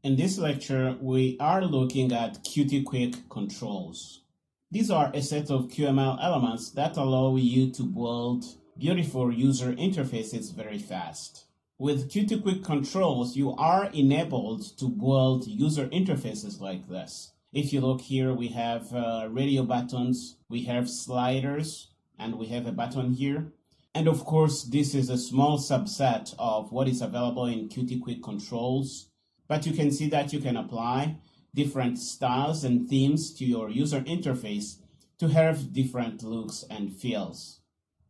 In this lecture, we are looking at Qt Quick controls. These are a set of QML elements that allow you to build beautiful user interfaces very fast. With Qt Quick controls, you are enabled to build user interfaces like this. If you look here, we have radio buttons, we have sliders, and we have a button here. And of course, this is a small subset of what is available in Qt Quick controls. But you can see that you can apply different styles and themes to your user interface to have different looks and feels.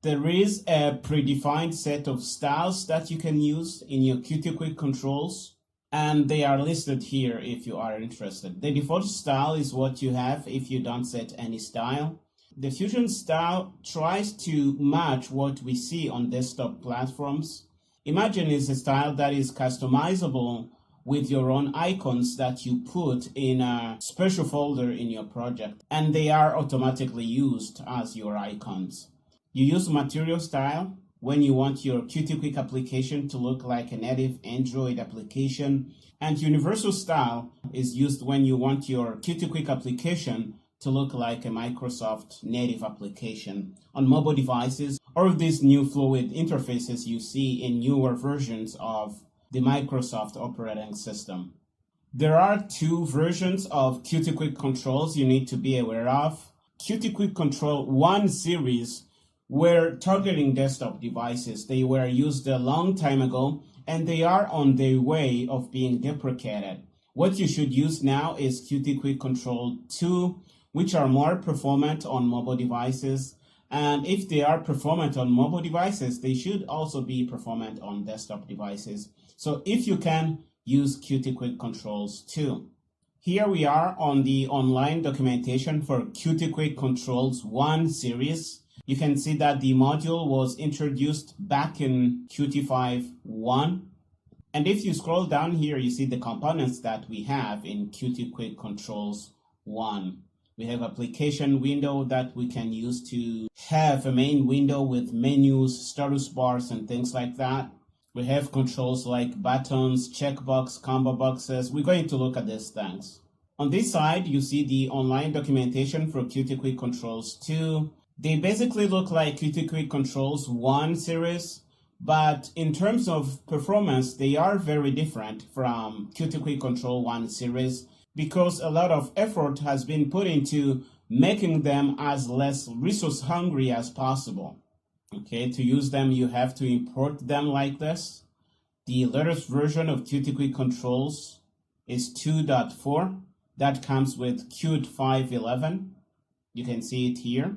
There is a predefined set of styles that you can use in your Qt Quick controls, and they are listed here if you are interested. The default style is what you have if you don't set any style. The Fusion style tries to match what we see on desktop platforms. Imagine it's a style that is customizable with your own icons that you put in a special folder in your project, and they are automatically used as your icons. You use material style when you want your Qt Quick application to look like a native Android application, and universal style is used when you want your Qt Quick application to look like a Microsoft native application on mobile devices or these new fluid interfaces you see in newer versions of the Microsoft operating system. There are two versions of Qt Quick controls you need to be aware of. Qt Quick Control 1 series were targeting desktop devices. They were used a long time ago and they are on their way of being deprecated. What you should use now is Qt Quick Control 2, which are more performant on mobile devices. And if they are performant on mobile devices, they should also be performant on desktop devices. So if you can, use Qt Quick Controls 2. Here we are on the online documentation for Qt Quick Controls 1 series. You can see that the module was introduced back in Qt 5.1. And if you scroll down here, you see the components that we have in Qt Quick Controls 1. We have application window that we can use to have a main window with menus, status bars, and things like that. We have controls like buttons, checkbox, combo boxes. We're going to look at these things. On this side, you see the online documentation for Qt Quick Controls 2. They basically look like Qt Quick Controls 1 series, but in terms of performance, they are very different from Qt Quick Control 1 series, because a lot of effort has been put into making them as less resource hungry as possible. Okay, to use them, you have to import them like this. The latest version of Qt Quick Controls is 2.4. That comes with Qt 5.11. You can see it here.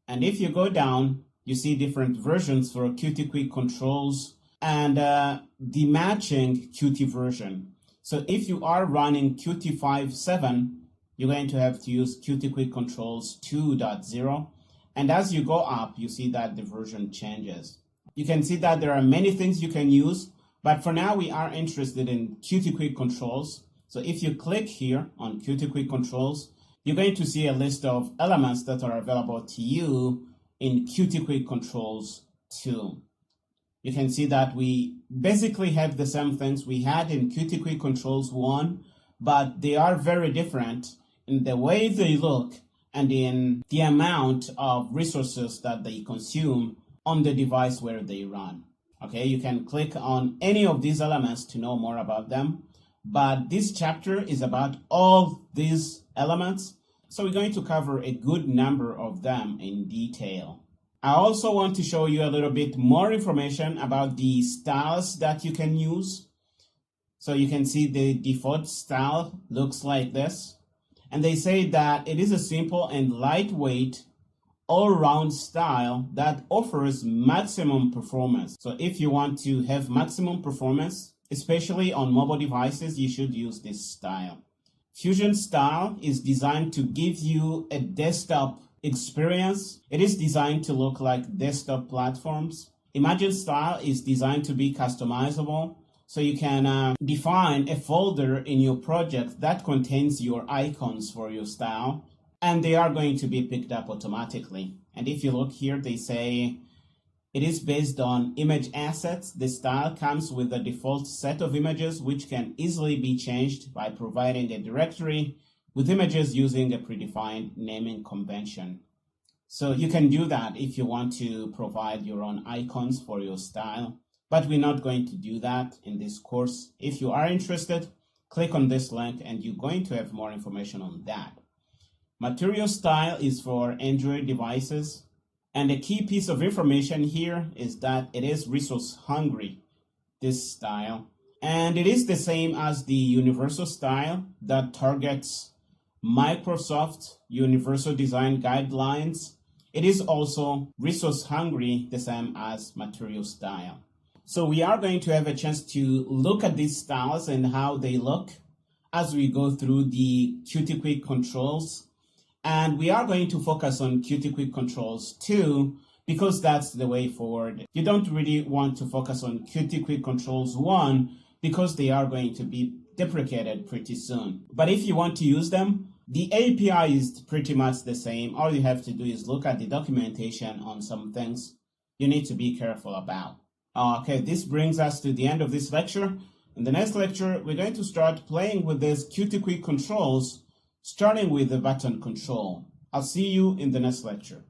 And if you go down, you see different versions for Qt Quick Controls and the matching Qt version. So if you are running Qt 5.7, you're going to have to use Qt Quick Controls 2.0. And as you go up, you see that the version changes. You can see that there are many things you can use, but for now we are interested in Qt Quick Controls. So if you click here on Qt Quick Controls, you're going to see a list of elements that are available to you in Qt Quick Controls 2. You can see that we basically have the same things we had in Qt Quick Controls 1, but they are very different in the way they look and in the amount of resources that they consume on the device where they run. Okay, you can click on any of these elements to know more about them, but this chapter is about all these elements, so we're going to cover a good number of them in detail. I also want to show you a little bit more information about the styles that you can use. So you can see the default style looks like this. And they say that it is a simple and lightweight all-round style that offers maximum performance. So if you want to have maximum performance, especially on mobile devices, you should use this style. Fusion style is designed to give you a desktop experience. It is designed to look like desktop platforms. Imagine style is designed to be customizable. So you can define a folder in your project that contains your icons for your style, and they are going to be picked up automatically. And if you look here, they say It is based on image assets. The style comes with a default set of images which can easily be changed by providing a directory with images using a predefined naming convention. So you can do that if you want to provide your own icons for your style, but we're not going to do that in this course. If you are interested, click on this link and you're going to have more information on that. Material style is for Android devices. And the key piece of information here is that it is resource hungry, this style. And it is the same as the universal style that targets Microsoft Universal Design Guidelines. It is also resource hungry, the same as material style. So we are going to have a chance to look at these styles and how they look as we go through the Qt Quick controls. And we are going to focus on Qt Quick controls 2 because that's the way forward. You don't really want to focus on Qt Quick controls 1 because they are going to be deprecated pretty soon. But if you want to use them, the API is pretty much the same. All you have to do is look at the documentation on some things you need to be careful about. Okay, this brings us to the end of this lecture. In the next lecture, we're going to start playing with these Qt Quick controls, starting with the button control. I'll see you in the next lecture.